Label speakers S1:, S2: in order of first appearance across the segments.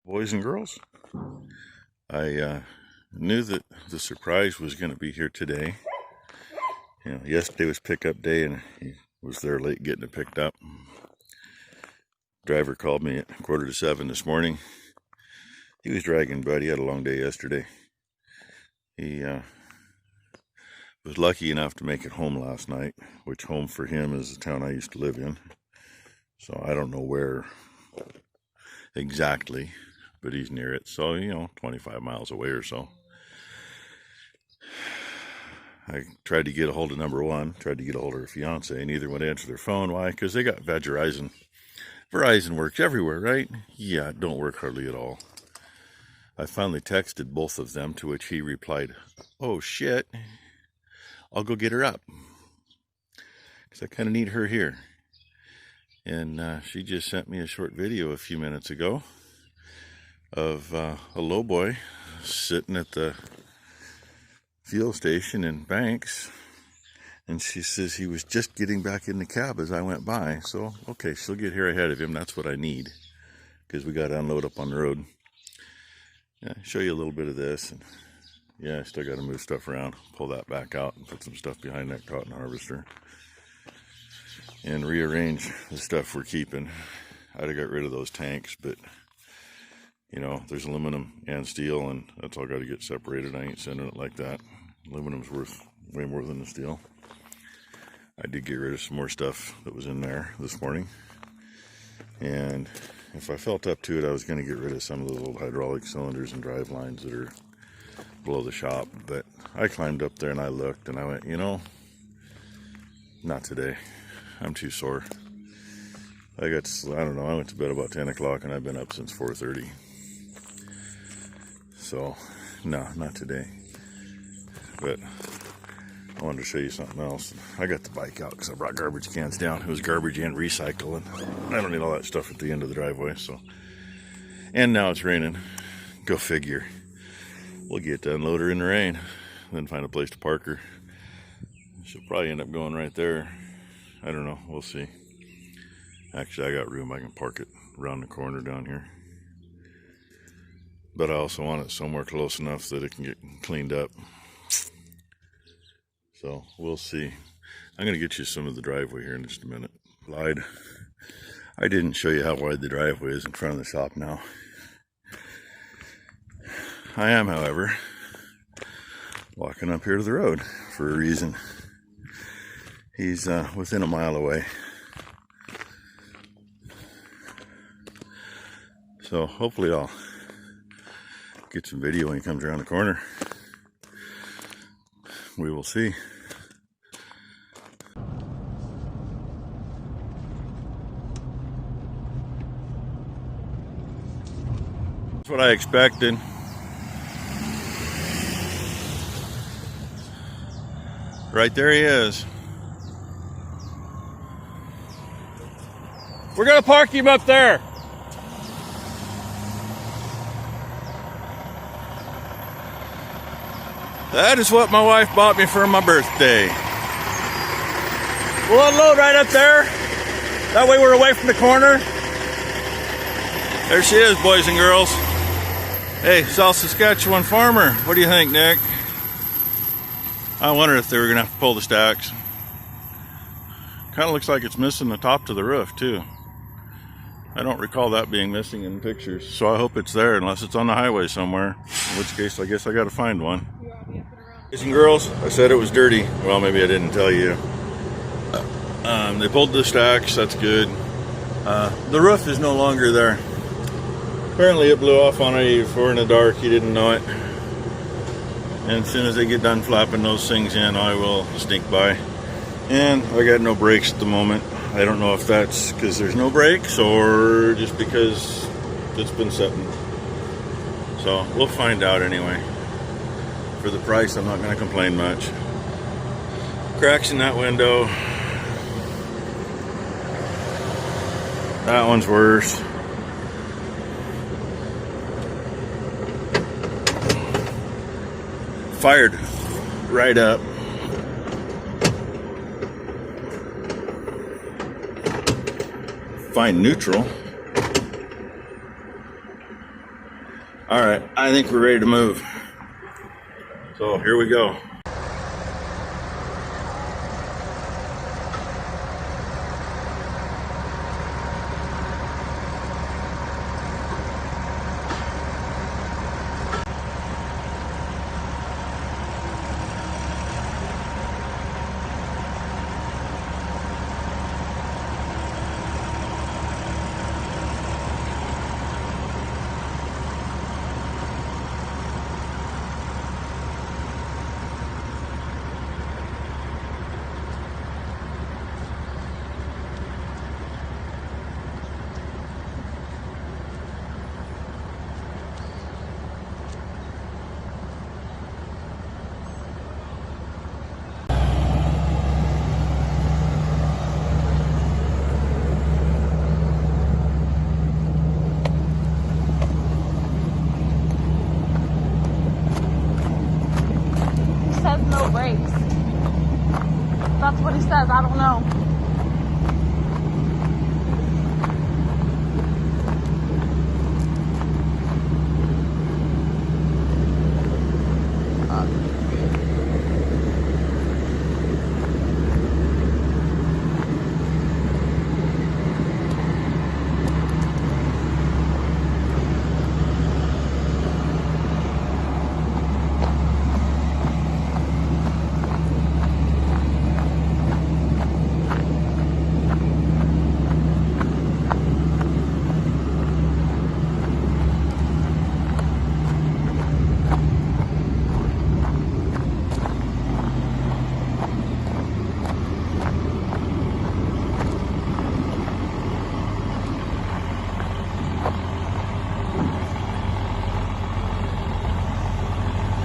S1: Boys and girls, I knew that the surprise was going to be here today. You know, yesterday was pickup day and he was there late getting it picked up. Driver called me at 6:45 this morning. He was dragging Bud. He had a long day yesterday. He was lucky enough to make it home last night, which home for him is the town I used to live in. So I don't know where exactly, but he's near it. So, 25 miles away or so. I tried to get a hold of number one, tried to get a hold of her fiance, neither would answer their phone. Why? Because they got Verizon. Verizon works everywhere, right? Yeah, it don't work hardly at all. I finally texted both of them, to which he replied, "Oh shit, I'll go get her up, because I kind of need her here." And she just sent me a short video a few minutes ago of a Lowboy sitting at the fuel station in Banks, and she says he was just getting back in the cab as I went by. So, okay, she'll get here ahead of him. That's what I need, because we got to unload up on the road. Yeah, show you a little bit of this. And yeah, I still got to move stuff around, pull that back out and put some stuff behind that cotton harvester and rearrange the stuff we're keeping. I'd have got rid of those tanks, but there's aluminum and steel, and that's all got to get separated. I ain't sending it like that. Aluminum's worth way more than the steel. I did get rid of some more stuff that was in there this morning, and if I felt up to it, I was going to get rid of some of those old hydraulic cylinders and drive lines that are below the shop. But I climbed up there and I looked and I went, not today. I'm too sore. I went to bed about 10 o'clock and I've been up since 4:30. So, no, not today. But I wanted to show you something else. I got the bike out because I brought garbage cans down. It was garbage and recycle, and I don't need all that stuff at the end of the driveway. So, and now it's raining. Go figure. We'll get to unload her in the rain, then find a place to park her. She'll probably end up going right there. I don't know. We'll see. Actually, I got room. I can park it around the corner down here. But I also want it somewhere close enough that it can get cleaned up. So we'll see. I'm going to get you some of the driveway here in just a minute. Lied. I didn't show you how wide the driveway is in front of the shop now. I am, however, walking up here to the road for a reason. He's within a mile away. So hopefully I'll get some video when he comes around the corner. We will see. That's what I expected. Right there he is. We're gonna park him up there. That is what my wife bought me for my birthday. We'll unload right up there. That way we're away from the corner. There she is, boys and girls. Hey, South Saskatchewan farmer. What do you think, Nick? I wonder if they were going to have to pull the stacks. Kind of looks like it's missing the top to the roof, too. I don't recall that being missing in pictures, so I hope it's there, unless it's on the highway somewhere. In which case, I guess I got to find one. Boys and girls, I said it was dirty. Well, maybe I didn't tell you. They pulled the stacks, that's good. The roof is no longer there. Apparently it blew off on I-84 in the dark, he didn't know it. And as soon as they get done flapping those things in, I will sneak by. And I got no brakes at the moment. I don't know if that's because there's no brakes or just because it's been sitting. So we'll find out anyway. For the price, I'm not going to complain much. Cracks in that window. That one's worse. Fired right up. Find neutral. All right, I think we're ready to move. So here we go.
S2: No brakes. That's what he says. I don't know.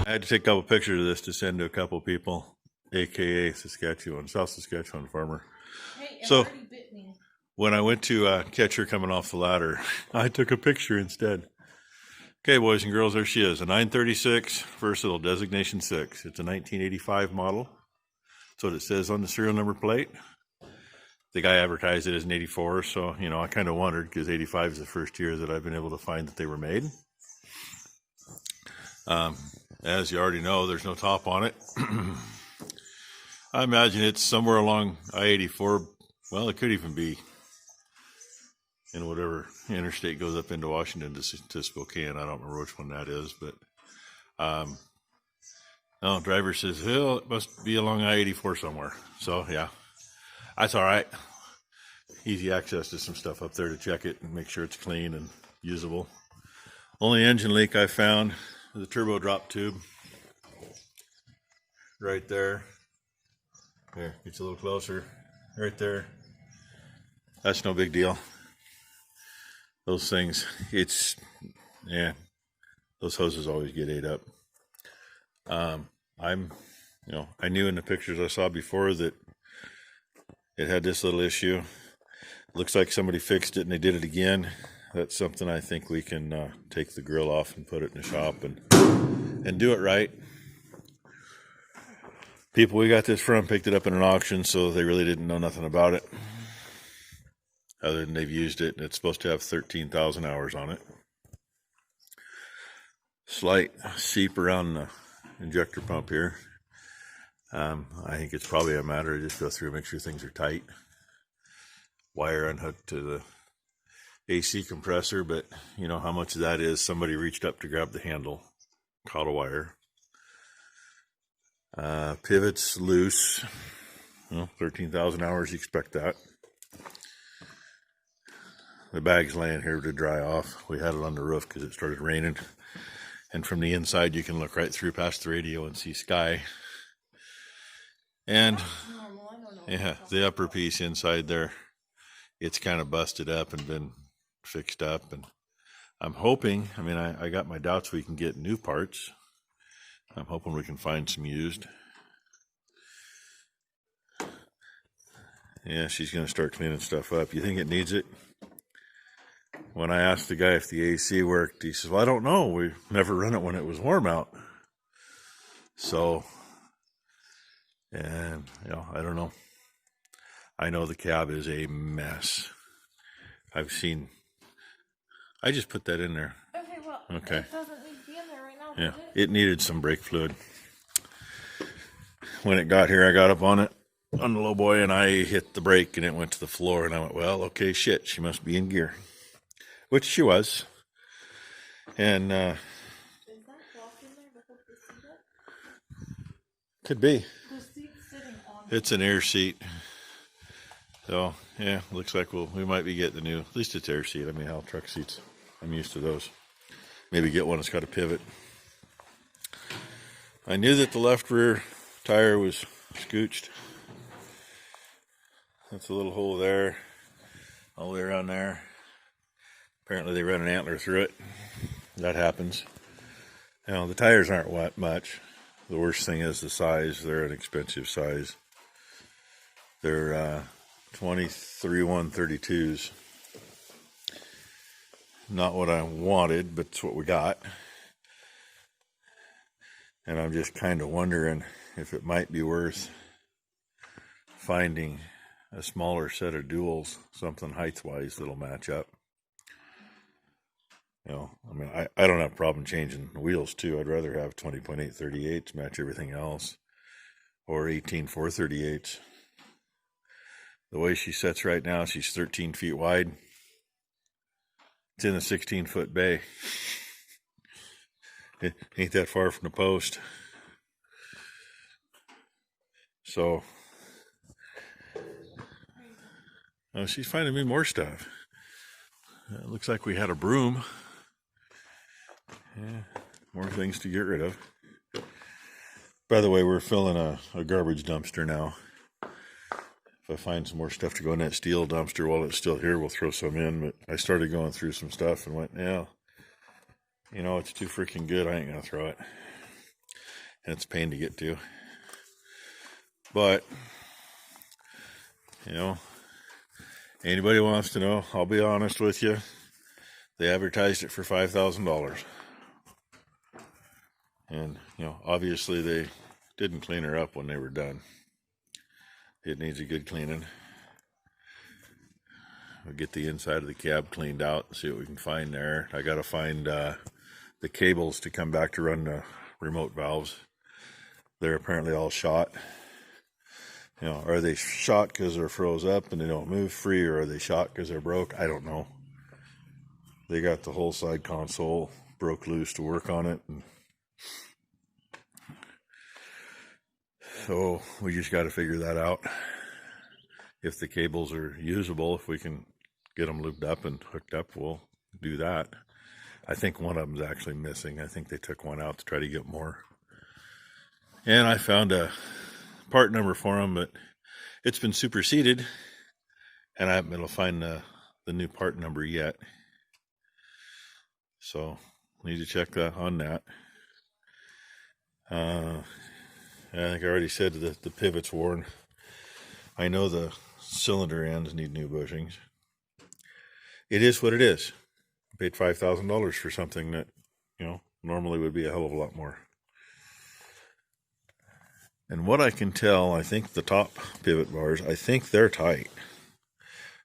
S1: I had to take a couple pictures of this to send to a couple people, aka Saskatchewan, South Saskatchewan farmer.
S2: Hey,
S1: so bit me. When I went to catch her coming off the ladder, I took a picture instead. Okay, boys and girls, there she is, a 936 Versatile Designation 6. It's a 1985 model. That's what it says on the serial number plate. The guy advertised it as an 84, so, you know, I kind of wondered because 85 is the first year that I've been able to find that they were made. As you already know, there's no top on it. I imagine it's somewhere along I-84. Well, it could even be in whatever interstate goes up into Washington to Spokane. I don't remember which one that is, but no, driver says, well, it must be along I-84 somewhere. So, yeah, that's all right. Easy access to some stuff up there to check it and make sure it's clean and usable. Only engine leak I found is the turbo drop tube. Right there. There, gets a little closer. Right there. That's no big deal. Those things, those hoses always get ate up. I knew in the pictures I saw before that it had this little issue. Looks like somebody fixed it and they did it again. That's something I think we can take the grill off and put it in the shop and do it right. People we got this from picked it up in an auction, so they really didn't know nothing about it. Other than they've used it, and it's supposed to have 13,000 hours on it. Slight seep around the injector pump here. I think it's probably a matter of just go through and make sure things are tight. Wire unhooked to the AC compressor, but you know how much of that is somebody reached up to grab the handle, caught a wire. Pivot's loose. Well, 13,000 hours, you expect that. The bag's laying here to dry off. We had it on the roof because it started raining. And from the inside, you can look right through past the radio and see sky. And yeah, the upper piece inside there, it's kind of busted up and been fixed up. And I'm hoping, I got my doubts we can get new parts. I'm hoping we can find some used. Yeah, she's going to start cleaning stuff up. You think it needs it? When I asked the guy if the AC worked, he says, well, I don't know. We never run it when it was warm out. So, and, I don't know. I know the cab is a mess. I just put that in there.
S2: Okay, well,
S1: Okay.
S2: It doesn't need to be in there right now,
S1: Yeah,
S2: does it?
S1: it needed some brake fluid. When it got here, I got up on it, on the Lowboy, and I hit the brake and it went to the floor. And I went, well, okay, shit, she must be in gear. Which she was. And
S2: Is that cloth in there to hold the seat up?
S1: could be.
S2: The seat's sitting on
S1: It's an air seat. So, yeah, looks like we might be getting the new, at least it's air seat. I mean, hell, truck seats, I'm used to those. Maybe get one that's got a pivot. I knew that the left rear tire was scooched. That's a little hole there, all the way around there. Apparently they ran an antler through it. That happens. You know, the tires aren't much. The worst thing is the size. They're an expensive size. They're 23 132s. Not what I wanted, but it's what we got. And I'm just kind of wondering if it might be worth finding a smaller set of duals, something height-wise that'll match up. You know, I mean, I don't have a problem changing the wheels too. I'd rather have 20.8 38s match everything else, or 18 438s. The way she sits right now, she's 13 feet wide. It's in a 16-foot bay. It ain't that far from the post. So, oh, she's finding me more stuff. It looks like we had a broom. Yeah, more things to get rid of. By the way, we're filling a garbage dumpster now. If I find some more stuff to go in that steel dumpster while it's still here, we'll throw some in. But I started going through some stuff and went, yeah, you know, it's too freaking good. I ain't going to throw it. And it's a pain to get to. But, you know, anybody wants to know, I'll be honest with you. They advertised it for $5,000. And, you know, obviously they didn't clean her up when they were done. It needs a good cleaning. We'll get the inside of the cab cleaned out and see what we can find there. I got to find the cables to come back to run the remote valves. They're apparently all shot. You know, are they shot because they're froze up and they don't move free, or are they shot because they're broke? I don't know. They got the whole side console broke loose to work on it. And so we just got to figure that out. If the cables are usable, if we can get them lubed up and hooked up, we'll do that. I think one of them's actually missing. I think they took one out to try to get more. And I found a part number for them, but it's been superseded, and I haven't been able to find the new part number yet. So need to check that on that. I think I already said that the pivot's worn. I know the cylinder ends need new bushings. It is what it is. I paid $5,000 for something that, you know, normally would be a hell of a lot more. And what I can tell, I think the top pivot bars, I think they're tight.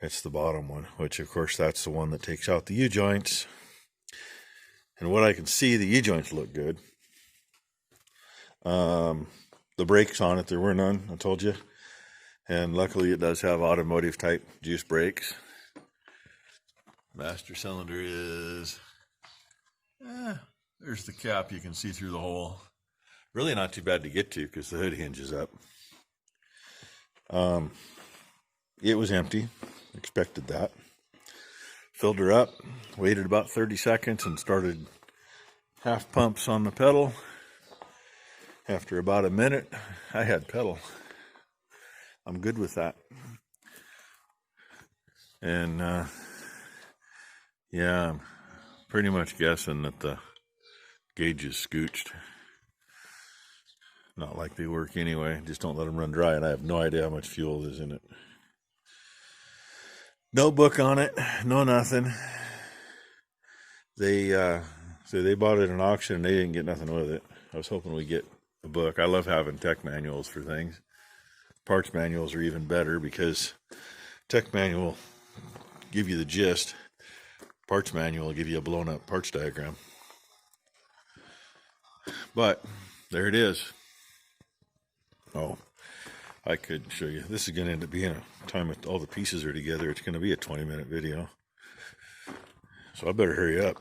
S1: It's the bottom one, which of course that's the one that takes out the U-joints. And what I can see, the U-joints look good. The brakes on it, there were none, I told you. And luckily it does have automotive type juice brakes. Master cylinder is, there's the cap, you can see through the hole. Really not too bad to get to because the hood hinges up. It was empty, expected that. Filled her up, waited about 30 seconds and started half pumps on the pedal. After about a minute, I had pedal. I'm good with that. And yeah, I'm pretty much guessing that the gauge is scooched. Not like they work anyway. Just don't let them run dry, and I have no idea how much fuel is in it. No book on it, no nothing. They so they bought it at an auction and they didn't get nothing with it. I was hoping we'd get a book. I love having tech manuals for things. Parts manuals are even better because tech manual give you the gist. Parts manual will give you a blown up parts diagram. But there it is. Oh, I could show you. This is going to end up being a time with all the pieces are together. It's going to be a 20-minute video. So I better hurry up.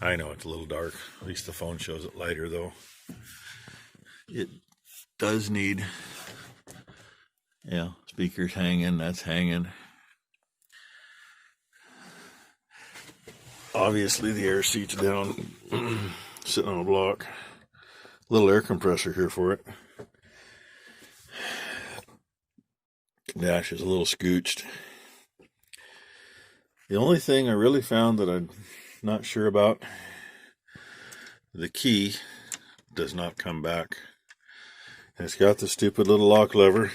S1: I know it's a little dark. At least the phone shows it lighter though. It does need, yeah, speakers hanging, that's hanging. Obviously the air seat's down, sitting on a block. Little air compressor here for it. Dash is a little scooched. The only thing I really found that I'm not sure about, the key does not come back. And it's got the stupid little lock lever,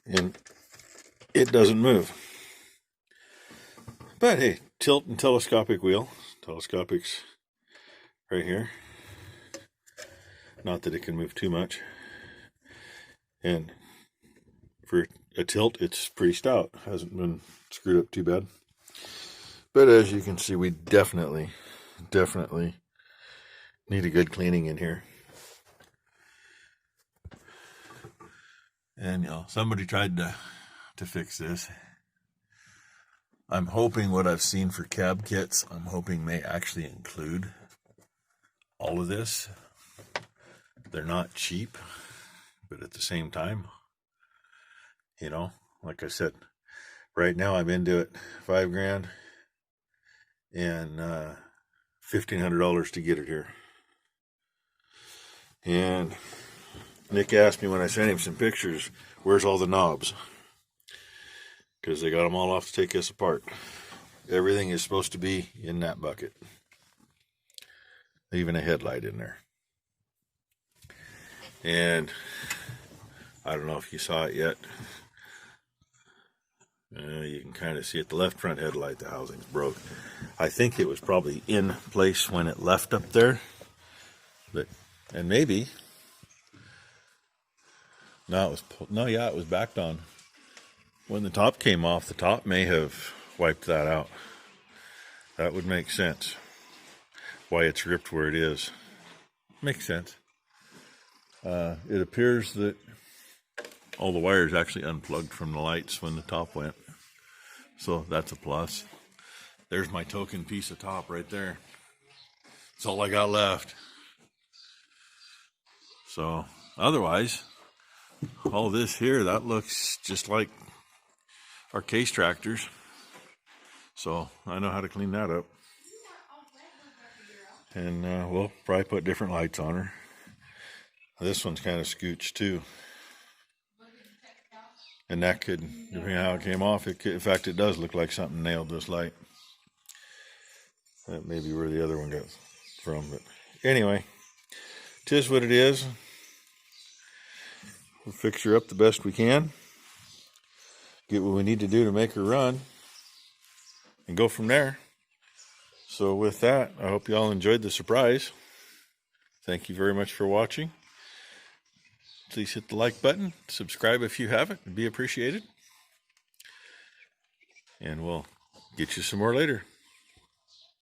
S1: and it doesn't move. But hey, tilt and telescopic wheel. Telescopic's right here. Not that it can move too much. And for a tilt, it's pretty stout. Hasn't been screwed up too bad. But as you can see, we definitely need a good cleaning in here. And, you know, somebody tried to fix this. I'm hoping what I've seen for cab kits, I'm hoping may actually include all of this. They're not cheap, but at the same time, you know, like I said, right now I'm into it. $5,000 and $1,500 to get it here. And Nick asked me when I sent him some pictures, where's all the knobs? Because they got them all off to take this apart. Everything is supposed to be in that bucket. Even a headlight in there. And I don't know if you saw it yet. You can kind of see it. The left front headlight, the housing's broke. I think it was probably in place when it left up there. But, and maybe, no, it was backed on. When the top came off, the top may have wiped that out. That would make sense. Why it's ripped where it is. Makes sense. It appears that all the wires actually unplugged from the lights when the top went. So that's a plus. There's my token piece of top right there. That's all I got left. So otherwise, all this here, that looks just like our case tractors. So I know how to clean that up. And we'll probably put different lights on her. This one's kind of scooched too. And that could, depending on how it came off, it could, in fact, it does look like something nailed this light. That may be where the other one got from. But anyway, 'tis what it is. We'll fix her up the best we can. Get what we need to do to make her run. And go from there. So with that, I hope you all enjoyed the surprise. Thank you very much for watching. Please hit the like button. Subscribe if you haven't. It'd be appreciated. And we'll get you some more later.